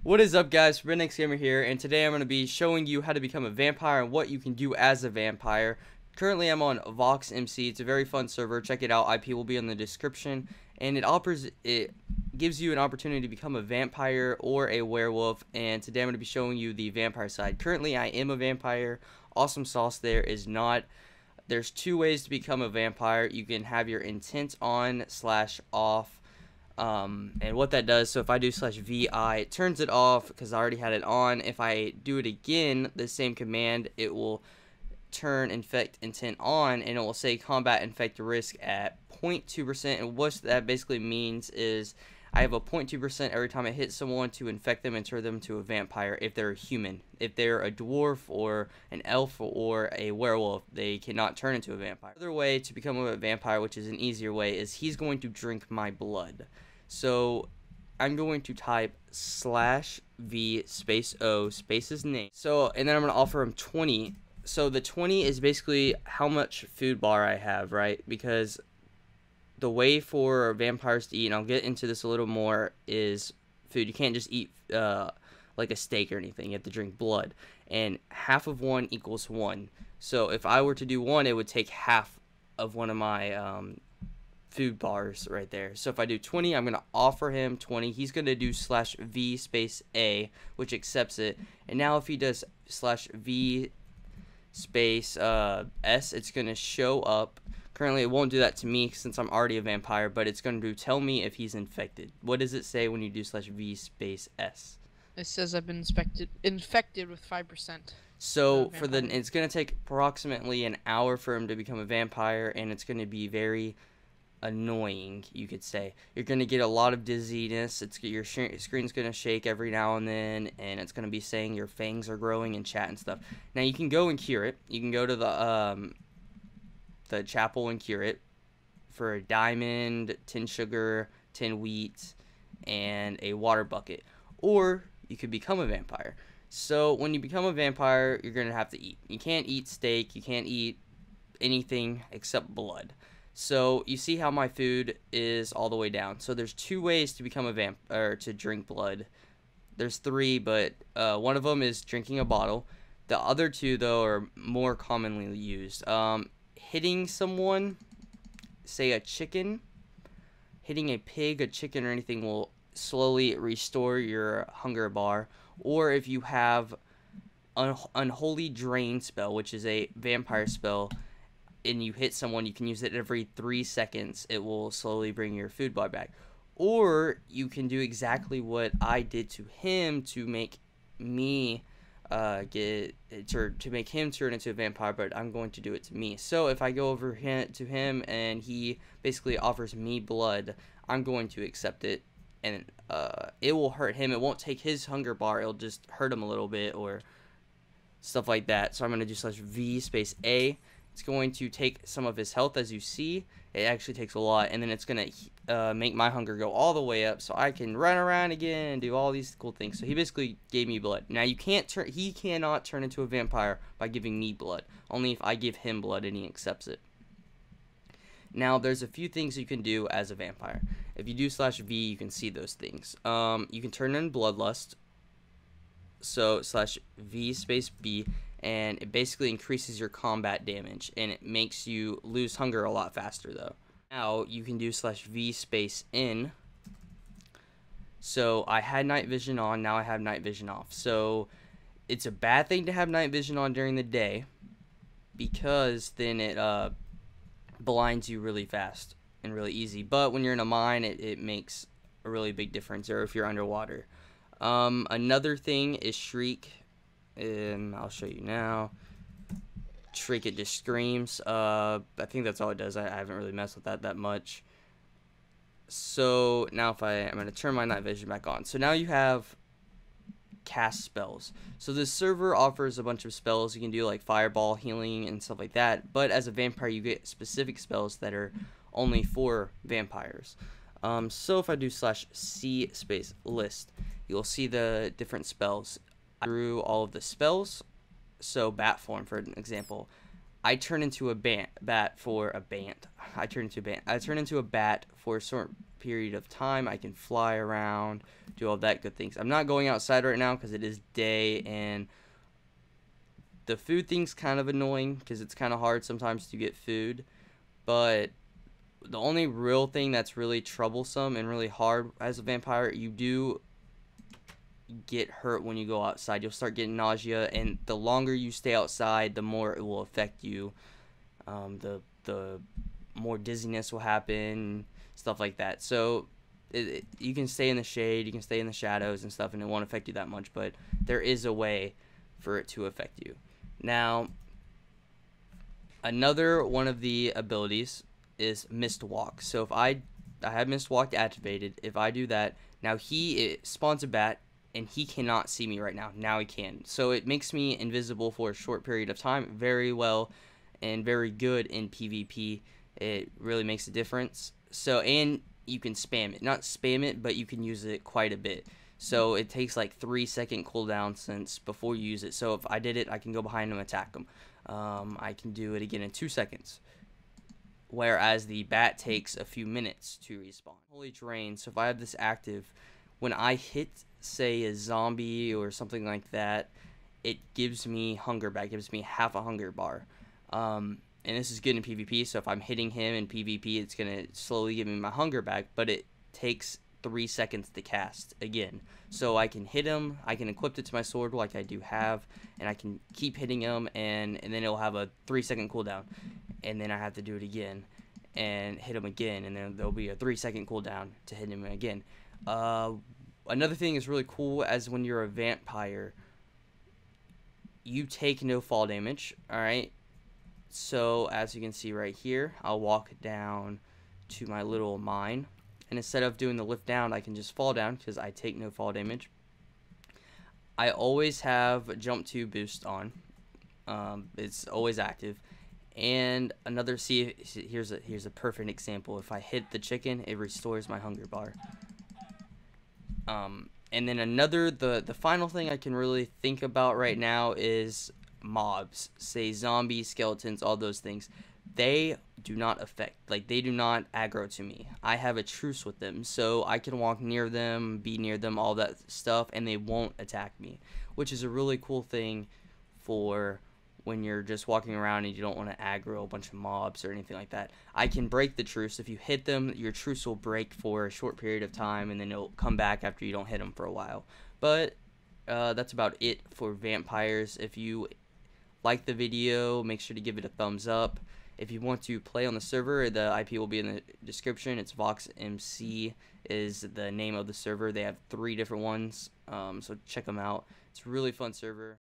What is up, guys? Forbiddenxgamer here, and today I'm going to be showing you how to become a vampire and what you can do as a vampire. Currently, I'm on Voxmc. It's a very fun server. Check it out. IP will be in the description, and it gives you an opportunity to become a vampire or a werewolf. And today I'm going to be showing you the vampire side. Currently, I am a vampire. Awesome sauce there is not. There's two ways to become a vampire. You can have your intent on/off. And what that does, so if I do /vi, it turns it off because I already had it on. If I do it again, the same command, it will turn infect intent on, and it will say combat infect risk at 0.2%. And what that basically means is I have a 0.2% every time I hit someone to infect them and turn them to a vampire if they're a human. If they're a dwarf or an elf or a werewolf, they cannot turn into a vampire. Another way to become a vampire, which is an easier way, is he's going to drink my blood. So I'm going to type /v space O space his name. So, and then I'm going to offer him 20. So the 20 is basically how much food bar I have, right? Because the way for vampires to eat, and I'll get into this a little more, is food. You can't just eat like a steak or anything. You have to drink blood. And half of one equals one. So if I were to do one, it would take half of one of my food bars right there. So if I do 20, I'm going to offer him 20. He's going to do /v space A, which accepts it. And now if he does /v space S, it's going to show up. Currently, it won't do that to me since I'm already a vampire, but it's going to tell me if he's infected. What does it say when you do /v space S? It says I've been infected with 5%. So it's going to take approximately an hour for him to become a vampire, and it's going to be very annoying, you could say. You're going to get a lot of dizziness. Your screen's going to shake every now and then, and it's going to be saying your fangs are growing and chat and stuff. Now, you can go and cure it. You can go to the chapel and cure it for a diamond, 10 sugar, 10 wheat, and a water bucket. Or you could become a vampire. So when you become a vampire, you're going to have to eat. You can't eat steak. You can't eat anything except blood. So you see how my food is all the way down. So there's two ways to become a vampire, or to drink blood. There's three, but one of them is drinking a bottle. The other two, though, are more commonly used. Hitting someone, say a chicken, hitting a pig, a chicken, or anything will slowly restore your hunger bar. Or if you have Unholy Drain spell, which is a vampire spell, and you hit someone, you can use it every 3 seconds. It will slowly bring your food bar back. Or you can do exactly what I did to him to make me to make him turn into a vampire, but I'm going to do it to me. So if I go over to him and he basically offers me blood, I'm going to accept it, and it will hurt him. It won't take his hunger bar. It'll just hurt him a little bit or stuff like that. So I'm going to do /v space A. It's going to take some of his health, as you see. It actually takes a lot, and then it's going to make my hunger go all the way up so I can run around again and do all these cool things. So he basically gave me blood. Now he cannot turn into a vampire by giving me blood. Only if I give him blood and he accepts it. Now there's a few things you can do as a vampire. If you do /v, you can see those things. You can turn in bloodlust. So /v space B. And it basically increases your combat damage, and it makes you lose hunger a lot faster, though. Now you can do /v space N. So I had night vision on, now I have night vision off. So it's a bad thing to have night vision on during the day, because then it blinds you really fast and really easy. But when you're in a mine, it makes a really big difference, or if you're underwater. Another thing is Shriek. I'll show you now. Shriek, it just screams. I think that's all it does. I haven't really messed with that much. So now I'm going to turn my night vision back on. So now you have cast spells. So this server offers a bunch of spells. You can do like fireball, healing, and stuff like that. But as a vampire, you get specific spells that are only for vampires. So if I do /c space list, you'll see the different spells. Through all of the spells. So bat form, for an example, I turn into a bat for a band. I turn into a bat. I turn into a bat for a short period of time. I can fly around, do all that good things. I'm not going outside right now because it is day, and the food thing's kind of annoying because it's kind of hard sometimes to get food. But the only real thing that's really troublesome and really hard as a vampire, you do get hurt when you go outside. You'll start getting nausea, and the longer you stay outside, the more it will affect you. The more dizziness will happen, stuff like that. So you can stay in the shade, you can stay in the shadows and stuff, and it won't affect you that much. But there is a way for it to affect you. Now, another one of the abilities is Mist Walk. So if I have Mist Walk activated, if I do that, now it spawns a bat, and he cannot see me right now. Now he can. So it makes me invisible for a short period of time. Very well and very good in PvP. It really makes a difference. So, and you can spam it. Not spam it, but you can use it quite a bit. So it takes like 3-second cooldown since before you use it. So if I did it, I can go behind him and attack him. I can do it again in 2 seconds. Whereas the bat takes a few minutes to respawn. Holy Drain. So if I have this active, when I hit, say, a zombie or something like that, it gives me hunger back. It gives me half a hunger bar. And this is good in PvP, so if I'm hitting him in PvP, it's going to slowly give me my hunger back, but it takes 3 seconds to cast again. So I can hit him, I can equip it to my sword like I do have, and I can keep hitting him, and then it'll have a 3-second cooldown. And then I have to do it again and hit him again, and then there'll be a 3-second cooldown to hit him again. Another thing is really cool, as when you're a vampire, you take no fall damage, alright? So, as you can see right here, I'll walk down to my little mine, and instead of doing the lift down, I can just fall down because I take no fall damage. I always have jump 2 boost on. It's always active. And another, here's a perfect example. If I hit the chicken, it restores my hunger bar. And then the final thing I can really think about right now is mobs, say zombies, skeletons, all those things. They do not affect, like, they do not aggro to me. I have a truce with them, so I can walk near them, be near them, all that stuff, and they won't attack me, which is a really cool thing for when you're just walking around and you don't want to aggro a bunch of mobs or anything like that. I can break the truce. If you hit them, your truce will break for a short period of time, and then it'll come back after you don't hit them for a while. But that's about it for vampires. If you like the video, make sure to give it a thumbs up. If you want to play on the server, the IP will be in the description. It's Voxmc is the name of the server. They have 3 different ones, so check them out. It's a really fun server.